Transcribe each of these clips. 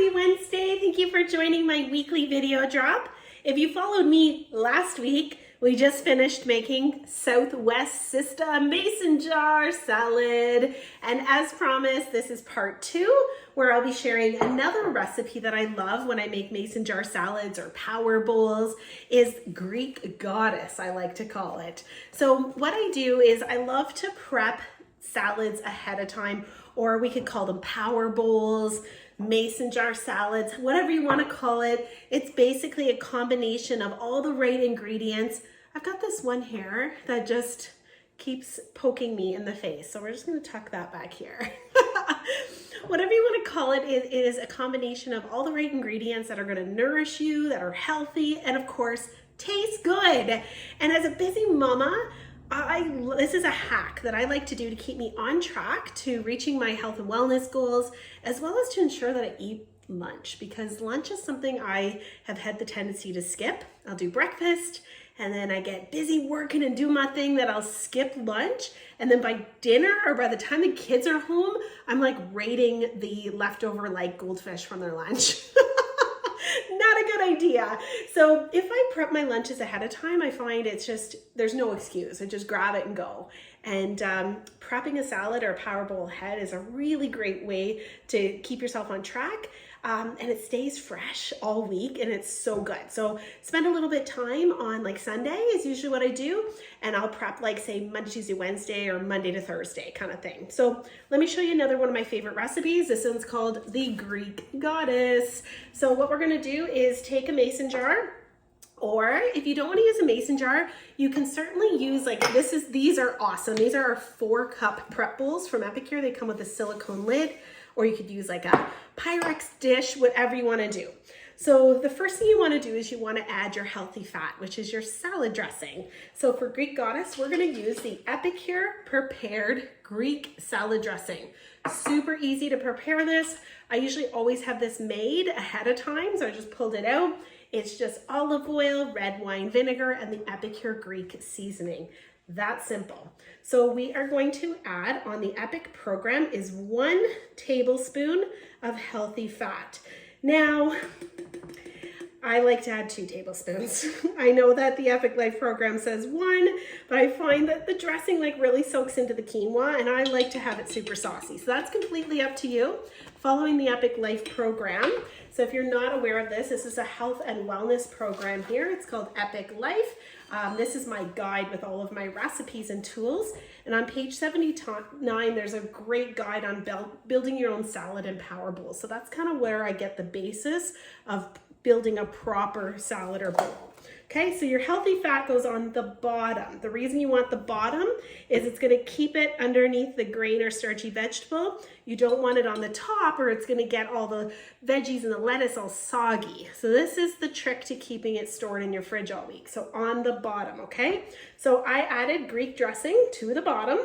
Happy Wednesday. Thank you for joining my weekly video drop. If you followed me last week, we just finished making Southwest Sista mason jar salad. And as promised, this is part 2, where I'll be sharing another recipe that I love when I make mason jar salads or power bowls, is Greek goddess, I like to call it. So what I do is I love to prep salads ahead of time, or we could call them power bowls, mason jar salads, whatever you want to call it. It's basically a combination of all the right ingredients. I've got this one hair that just keeps poking me in the face, so we're just going to tuck that back here. Whatever you want to call it, it is a combination of all the right ingredients that are going to nourish you, that are healthy, and of course taste good. And as a busy mama, this is a hack that I like to do to keep me on track to reaching my health and wellness goals, as well as to ensure that I eat lunch, because lunch is something I have had the tendency to skip. I'll do breakfast and then I get busy working and do my thing that I'll skip lunch. And then by dinner, or by the time the kids are home, I'm like raiding the leftover like goldfish from their lunch. Not a good idea. So if I prep my lunches ahead of time, I find it's just, there's no excuse. I just grab it and go. And prepping a salad or a power bowl ahead is a really great way to keep yourself on track. And it stays fresh all week, and it's so good. So spend a little bit time on like Sunday is usually what I do. And I'll prep like say Monday, Tuesday, Wednesday, or Monday to Thursday kind of thing. So let me show you another one of my favorite recipes. This one's called the Greek goddess. So what we're gonna do is take a mason jar, or if you don't want to use a mason jar, you can certainly use these are awesome. These are our 4-cup prep bowls from Epicure. They come with a silicone lid, or you could use like a Pyrex dish, whatever you want to do. So the first thing you want to do is you want to add your healthy fat, which is your salad dressing. So for Greek goddess, we're going to use the Epicure prepared Greek salad dressing. Super easy to prepare this. I usually always have this made ahead of time, so I just pulled it out. It's just olive oil, red wine vinegar, and the Epicure Greek seasoning. That simple. So we are going to add on the Epic program is 1 tablespoon of healthy fat. Now, I like to add 2 tablespoons. I know that the Epic Life program says 1, but I find that the dressing like really soaks into the quinoa, and I like to have it super saucy. So that's completely up to you, following the Epic Life program. So if you're not aware of this, this is a health and wellness program here. It's called Epic Life. This is my guide with all of my recipes and tools. And on page 79, there's a great guide on building your own salad and power bowl. So that's kind of where I get the basis of building a proper salad or bowl. Okay, so your healthy fat goes on the bottom. The reason you want the bottom is it's going to keep it underneath the grain or starchy vegetable. You don't want it on the top, or it's going to get all the veggies and the lettuce all soggy. So this is the trick to keeping it stored in your fridge all week. So on the bottom, okay? So I added Greek dressing to the bottom.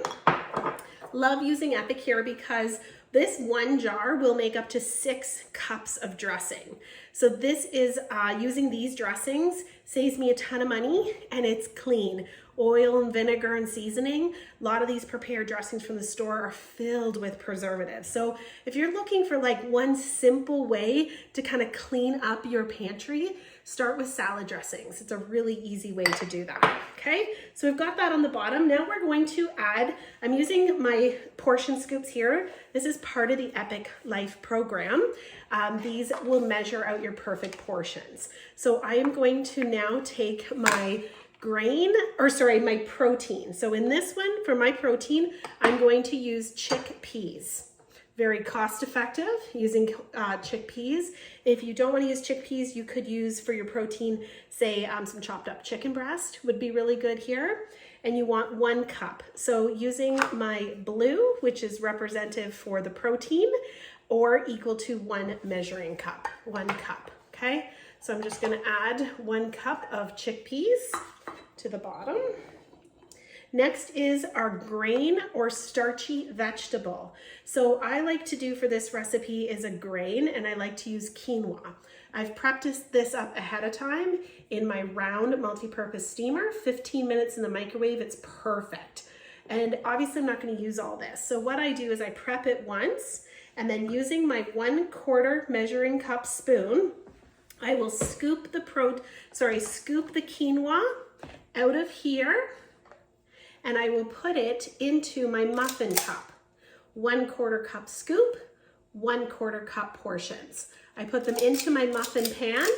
Love using Epicure because this 1 jar will make up to 6 cups of dressing. So this is, using these dressings saves me a ton of money, and it's clean. Oil and vinegar and seasoning. A lot of these prepared dressings from the store are filled with preservatives. So if you're looking for like one simple way to kind of clean up your pantry, start with salad dressings. It's a really easy way to do that. Okay, so we've got that on the bottom. Now we're going to add, I'm using my portion scoops here. This is part of the Epic Life program. These will measure out your perfect portions. So I am going to now take my my protein. So in this one, for my protein, I'm going to use chickpeas. Very cost effective using chickpeas. If you don't want to use chickpeas, you could use for your protein, say some chopped up chicken breast would be really good here. And you want 1 cup. So using my blue, which is representative for the protein, or equal to 1 measuring cup, 1 cup, okay? So I'm just gonna add 1 cup of chickpeas to the bottom. Next is our grain or starchy vegetable. So I like to do for this recipe is a grain, and I like to use quinoa. I've prepped this up ahead of time in my round multi-purpose steamer, 15 minutes in the microwave, it's perfect. And obviously I'm not gonna use all this. So what I do is I prep it once, And then using my 1/4 measuring cup spoon, I will scoop the quinoa out of here, and I will put it into my muffin cup. 1/4 cup scoop, 1/4 cup portions. I put them into my muffin pan,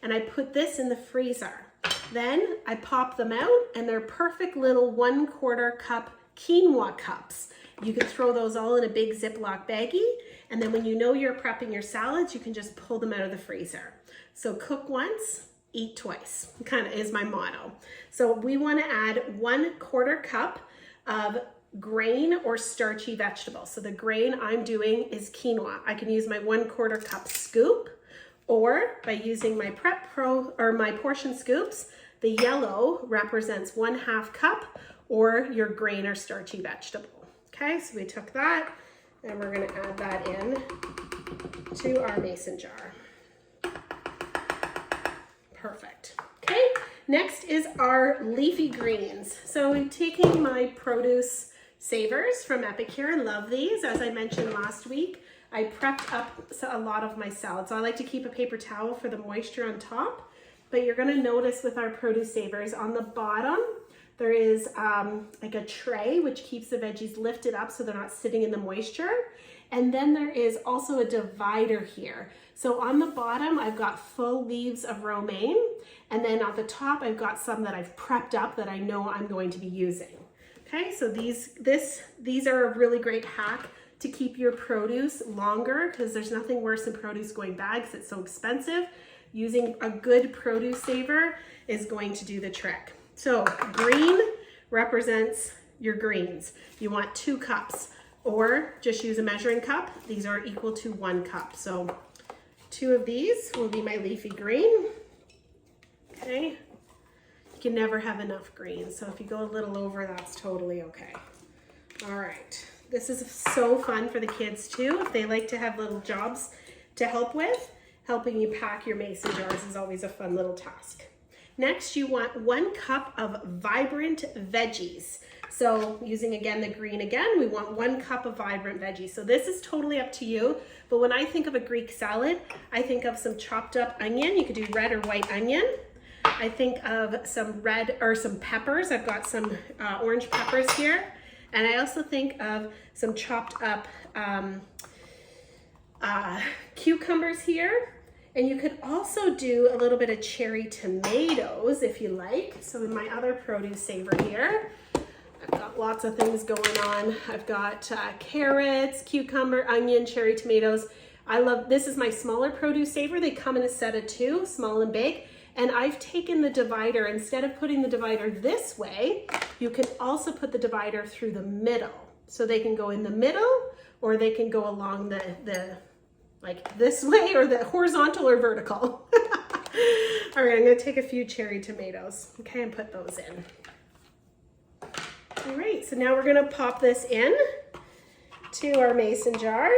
and I put this in the freezer. Then I pop them out, and they're perfect little 1/4 cup quinoa cups. You can throw those all in a big Ziploc baggie, and then when you know you're prepping your salads, you can just pull them out of the freezer. So cook once, eat twice, kind of is my motto. So we want to add 1/4 cup of grain or starchy vegetables. So the grain I'm doing is quinoa. I can use my 1/4 cup scoop, or by using my Prep Pro or my portion scoops, the yellow represents 1/2 cup, or your grain or starchy vegetable. Okay, so we took that and we're going to add that in to our mason jar. Perfect. Okay, next is our leafy greens. So I'm taking my produce savers from Epicure. I love these. As I mentioned last week, I prepped up a lot of my salad. So I like to keep a paper towel for the moisture on top. But you're going to notice with our produce savers on the bottom, there is like a tray which keeps the veggies lifted up so they're not sitting in the moisture. And then there is also a divider here. So on the bottom, I've got full leaves of romaine. And then at the top, I've got some that I've prepped up that I know I'm going to be using. Okay, so these are a really great hack to keep your produce longer, because there's nothing worse than produce going bad because it's so expensive. Using a good produce saver is going to do the trick. So green represents your greens. You want 2 cups, or just use a measuring cup. These are equal to 1 cup. So 2 of these will be my leafy green. Okay. You can never have enough greens. So if you go a little over, that's totally okay. All right. This is so fun for the kids too. If they like to have little jobs to help with, helping you pack your mason jars is always a fun little task. Next, you want 1 cup of vibrant veggies. So using again the green again, we want 1 cup of vibrant veggies. So this is totally up to you. But when I think of a Greek salad, I think of some chopped up onion. You could do red or white onion. I think of some red or some peppers. I've got some orange peppers here. And I also think of some chopped up cucumbers here. And you could also do a little bit of cherry tomatoes if you like. So in my other produce saver here, I've got lots of things going on. I've got carrots, cucumber, onion, cherry tomatoes. I love, this is my smaller produce saver. They come in a set of 2, small and big. And I've taken the divider, instead of putting the divider this way, you can also put the divider through the middle. So they can go in the middle, or they can go along the like this way, or the horizontal or vertical. All right, I'm gonna take a few cherry tomatoes, okay, and put those in. All right, so now we're gonna pop this in to our mason jar.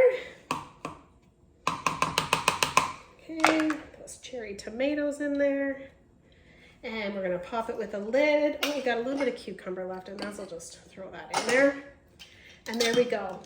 Okay, those cherry tomatoes in there. And we're gonna pop it with a lid. Oh, we got a little bit of cucumber left, I might as well just throw that in there. And there we go.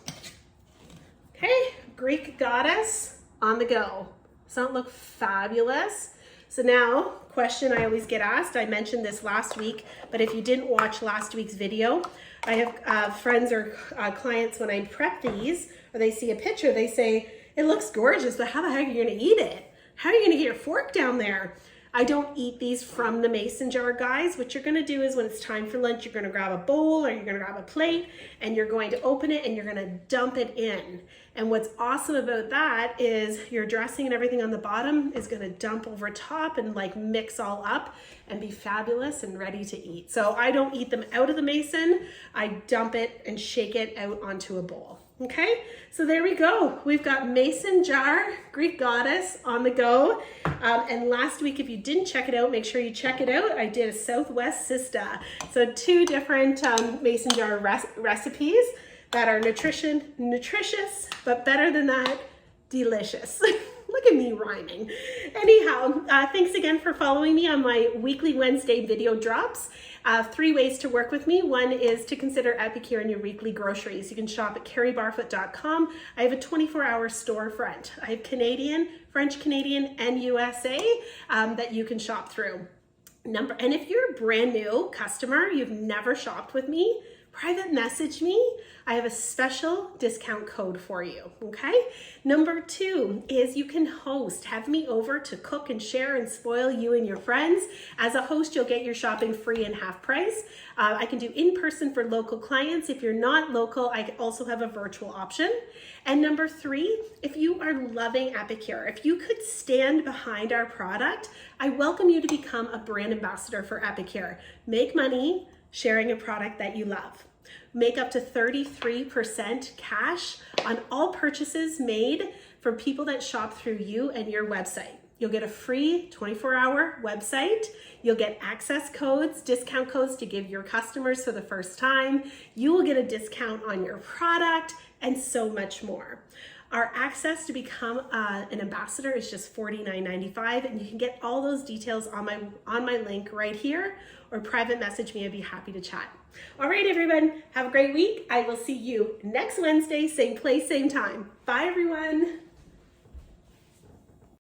Okay, Greek goddess on the go. Doesn't it look fabulous? So now, question I always get asked, I mentioned this last week, but if you didn't watch last week's video, I have friends or clients, when I prep these, or they see a picture, they say, it looks gorgeous, but how the heck are you gonna eat it? How are you gonna get your fork down there? I don't eat these from the mason jar, guys. What you're gonna do is when it's time for lunch, you're gonna grab a bowl or you're gonna grab a plate, and you're going to open it and you're gonna dump it in. And what's awesome about that is your dressing and everything on the bottom is gonna dump over top and like mix all up and be fabulous and ready to eat. So I don't eat them out of the mason. I dump it and shake it out onto a bowl. Okay, so there we go. We've got mason jar, Greek goddess on the go. And last week, if you didn't check it out, make sure you check it out. I did a Southwest Sista. So 2 different mason jar recipes that are nutritious, but better than that, delicious. Look Look at me rhyming. Anyhow, thanks again for following me on my weekly Wednesday video drops. 3 ways to work with me. One is to consider Epicure in your weekly groceries. You can shop at carriebarfoot.com. I have a 24-hour storefront. I have Canadian, French Canadian, and USA that you can shop through. And if you're a brand new customer, you've never shopped with me, private message me. I have a special discount code for you, okay? Number 2 is you can host. Have me over to cook and share and spoil you and your friends. As a host, you'll get your shopping free and half price. I can do in-person for local clients. If you're not local, I also have a virtual option. And number 3, if you are loving Epicure, if you could stand behind our product, I welcome you to become a brand ambassador for Epicure. Make money sharing a product that you love. Make up to 33% cash on all purchases made from people that shop through you and your website. You'll get a free 24-hour website. You'll get access codes, discount codes to give your customers for the first time. You will get a discount on your product and so much more. Our access to become an ambassador is just $49.95, and you can get all those details on my link right here, or private message me. I'd be happy to chat. All right, everyone, have a great week. I will see you next Wednesday, same place, same time. Bye, everyone.